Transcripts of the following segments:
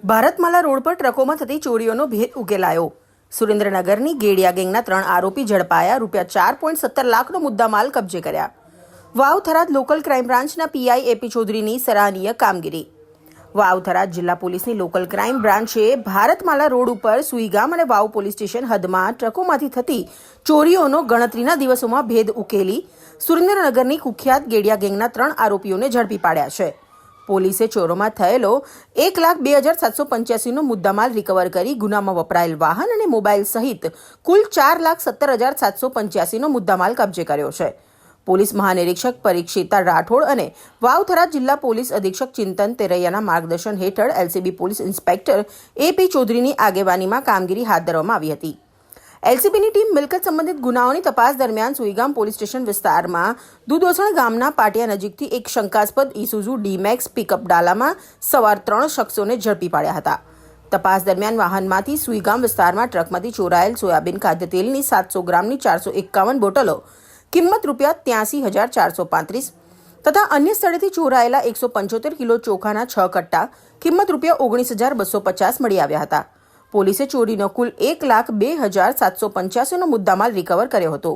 Bharatmala road પર ટ્રકોમાં થતી ચોરીઓનો ભેદ ઉકેલાયો। સુરેન્દ્રનગરની ગેડિયા ગેંગના 3 આરોપી ઝડપાયા। ₹4.17 લાખનો મુદ્દામાલ કબજે કર્યા। વાવ થરાદ લોકલ ક્રાઇમ બ્રાન્ચના પીઆઈ એપી ચૌધરીની સરાહનીય કામગીરી। વાવ થરાદ જિલ્લા પોલીસની લોકલ ક્રાઇમ બ્રાન્ચે ભારતમાલા રોડ ઉપર સુઈગામ અને વાવ પોલીસ સ્ટેશન હદમાં ટ્રકોમાંથી થતી ચોરીઓનો ગણતરીના દિવસોમાં ભેદ ઉકેલી સુરેન્દ્રનગરની કુખ્યાત ગેડિયા ગેંગના 3 આરોપીઓને ઝડપી પાડ્યા છે। પોલીસે ચોરોમાં થયેલો 1,02,785નો મુદ્દામાલ રિકવર કરી ગુનામાં વપરાયેલ વાહન અને મોબાઈલ સહિત કુલ 4,17,785નો મુદ્દામાલ કબજે કર્યો છે। પોલીસ મહાનિરીક્ષક પરીક્ષિતા રાઠોડ અને વાવ થરાદ જિલ્લા પોલીસ અધિક્ષક ચિંતન તેરૈયાના માર્ગદર્શન હેઠળ એલસીબી પોલીસ ઇન્સ્પેક્ટર એપી ચૌધરીની આગેવાનીમાં કામગીરી હાથ ધરવામાં આવી હતી। એલસીબીની ટીમ મિલકત સંબંધિત ગુનાઓની તપાસ દરમિયાન સુઈગામ પોલીસ સ્ટેશન વિસ્તારમાં દુધોસણ ગામના પાટિયા નજીકથી એક શંકાસ્પદ ઇસુઝુ ડી-મેક્સ પિકઅપ ડાલામાં સવાર 3 શખ્સોને ઝડપી પાડ્યા હતા। તપાસ દરમિયાન વાહનમાંથી સુઈગામ વિસ્તારમાં ટ્રકમાંથી ચોરાયેલ સોયાબીન ખાદ્ય તેલની 700 ગ્રામની 451 બોટલો કિંમત ₹83,435 તથા અન્ય સ્થળેથી ચોરાયેલા 175 કિલો ચોખાના 6 કટ્ટા કિંમત ₹19,250 મળી આવ્યા હતા। પોલીસે ચોરીનો કુલ 1,02,785નો મુદ્દામાલ રિકવર કર્યો હતો।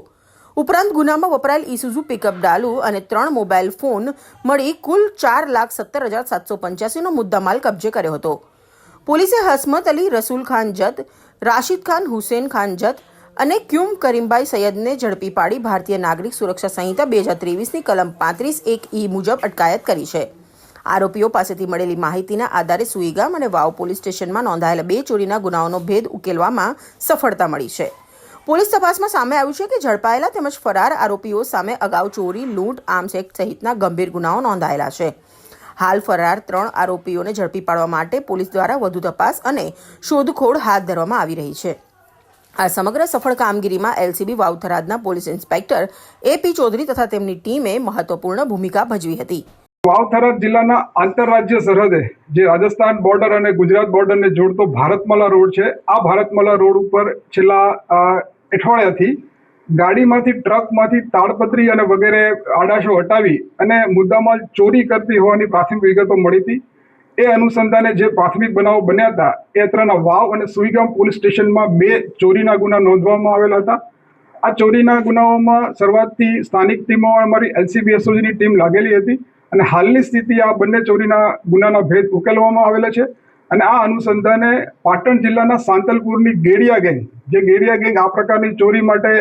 ઉપરાંત ગુનામાં વપરાયેલ ઇસુઝુ પિકઅપ ડાલુ અને 3 મોબાઈલ ફોન મળી કુલ 4,17,785નો મુદ્દામાલ કબજે કર્યો હતો। પોલીસે હસમત અલી રસૂલ ખાન જત, રાશિદ ખાન હુસેન ખાન જત અને ક્યુમ કરીમભાઈ સૈયદને ઝડપી પાડી ભારતીય નાગરિક સુરક્ષા સંહિતા 2023ની કલમ 35(1) મુજબ અટકાયત કરી છે। આરોપીઓ પાસેથી મળેલી માહિતીના આધારે સુઈગામ અને વાવ પોલીસ સ્ટેશનમાં નોંધાયેલા 2 ચોરીના ગુનાઓનો ભેદ ઉકેલવામાં સફળતા મળી છે। પોલીસ તપાસમાં સામે આવ્યું છે કે ઝડપાયેલા તેમજ ફરાર આરોપીઓ સામે અગાઉ ચોરી, લૂંટ, આર્મ્સ એક્ટ સહિતના ગંભીર ગુનાઓ નોંધાયેલા છે। હાલ ફરાર 3 આરોપીઓને ઝડપી પાડવા માટે પોલીસ દ્વારા વધુ તપાસ અને શોધખોળ હાથ ધરવામાં આવી રહી છે। આ સમગ્ર સફળ કામગીરીમાં એલસીબી વાવ થરાદના પોલીસ ઇન્સ્પેક્ટર એપી ચૌધરી તથા તેમની ટીમે મહત્વપૂર્ણ ભૂમિકા ભજવી હતી। વાવ થરાદ જિલ્લાના આંતરરાજ્ય સરહદે જે રાજસ્થાન બોર્ડર અને ગુજરાત બોર્ડરને જોડતો ભારતમાલા રોડ છે, આ ભારતમાલા રોડ ઉપર છેલ્લા અઠવાડિયાથી ગાડીમાંથી ટ્રકમાંથી તાડપત્રી અને વગેરે આડાશો હટાવી અને મુદ્દામાલ ચોરી કરતી હોવાની પ્રાથમિક વિગતો મળી હતી। એ અનુસંધાને જે પ્રાથમિક બનાવો બન્યા હતા એ અત્રેના વાવ અને સુઈગામ પોલીસ સ્ટેશનમાં 2 ચોરીના ગુના નોંધવામાં આવેલા હતા। આ ચોરીના ગુનાઓમાં શરૂઆતથી સ્થાનિક ટીમો અમારી એલસીબી એસઓજીની ટીમ લાગેલી હતી અને હાલની સ્થિતિ આ બંને ચોરીના ગુનાના ભેદ ઉકેલવામાં આવેલા છે। અને આ અનુસંધાને પાટણ જિલ્લાના સાંતલપુરની ગેડિયા ગેંગ, જે ગેડિયા ગેંગ આ પ્રકારની ચોરી માટે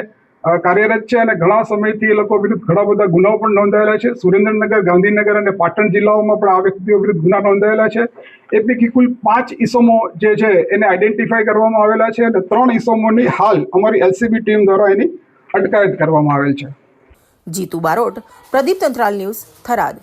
કાર્યરત છે અને ઘણા સમયથી એ લોકો વિરુદ્ધ ઘણા બધા ગુનાઓ પણ નોંધાયેલા છે। સુરેન્દ્રનગર, ગાંધીનગર અને પાટણ જિલ્લાઓમાં પણ આ વ્યક્તિઓ વિરુદ્ધ ગુના નોંધાયેલા છે। એ પૈકી કુલ 5 ઇસમો જે છે એને આઈડેન્ટિફાઈ કરવામાં આવેલા છે અને 3 ઇસમોની હાલ અમારી એલસીબી ટીમ દ્વારા એની અટકાયત કરવામાં આવેલ છે। જીતુ બારોટ, પ્રદીપ તંત્રાલ ન્યૂઝ, થરાદ।